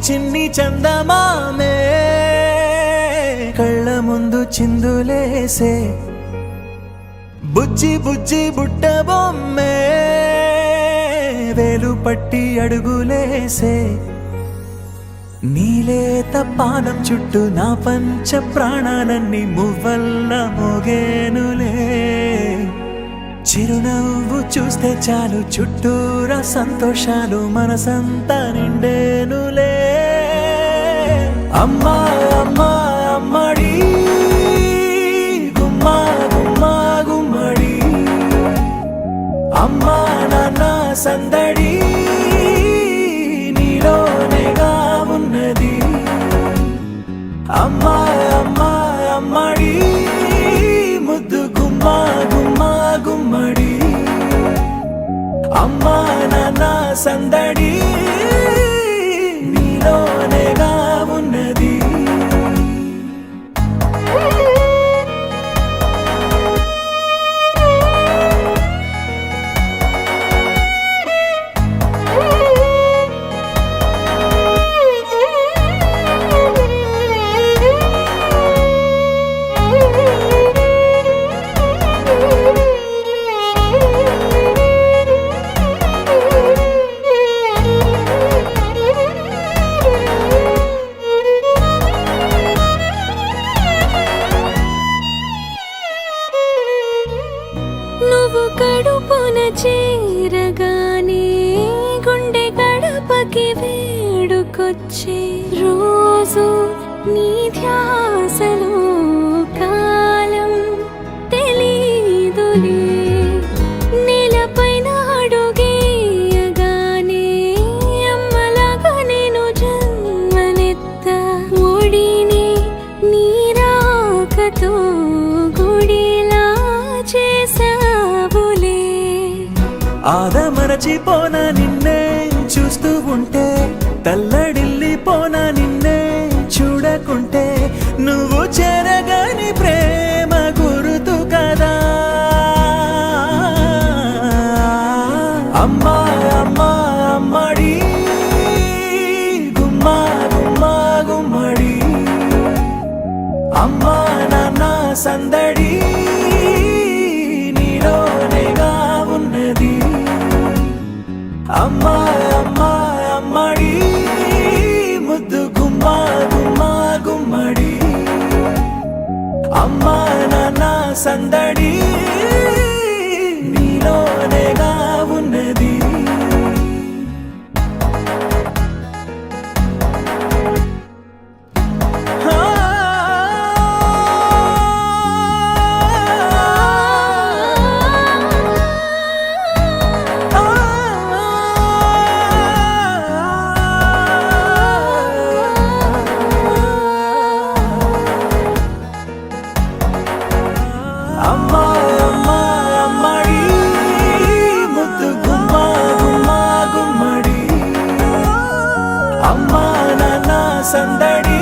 చిన్ని చందమామే కళ్ళ ముందు చిందులేసే బుజ్జి బుజ్జి బుట్ట బొమ్మే వేలు పట్టి అడుగులేసే నీలేత పానం చుట్టూ నా పంచ ప్రాణాలన్నీ మువ్వల్ల మోగేనులే చిరునవ్వు చూస్తే చాలు చుట్టూరా సంతోషాలు మనసంతా నిండేనులే అమ్మా అమ్మా అమ్మడి గుమ్మా గుమ్మా గుమ్మడి అమ్మా నాన్న సందడి నీలోనేగా ఉన్నది అమ్మా అమ్మా అమ్మడి ముద్దు గుమ్మా గుమ్మా గుమ్మడి అమ్మా నాన్న సందడి నీలోనేగా ఉన్నది నువ్వు కడుపున చేరగానే గుండె గడపకి వేడుకొచ్చే రోజు నీ ధ్యాసలో కాలం తెలీదులే నేలపైన అడుగేయగానే అమ్మలాగా నేను జన్మనెత్త ఒడిని నీ రాకతో గుడిలా చేసావులే ఆదమరచిపోనా నిన్నే చూస్తూ ఉంటే తల్లడిల్లిపోనా నిన్నే చూడకుంటే నువ్వు చెరగని ప్రేమ గురుతు కదా అమ్మా అమ్మా అమ్మడి గుమ్మా గుమ్మా గుమ్మడి అమ్మా నాన్న సందడి నీలోనేగా ఉన్నది అమ్మా అమ్మా అమ్మడి ముద్దు గుమ్మా గుమ్మా గుమ్మడి అమ్మా నాన్న సందడి నీలోనేగా ఉన్నది అమ్మా అమ్మా అమ్మడి ముద్దు గుమ్మా గుమ్మా గుమ్మడి అమ్మా నాన్న సందడి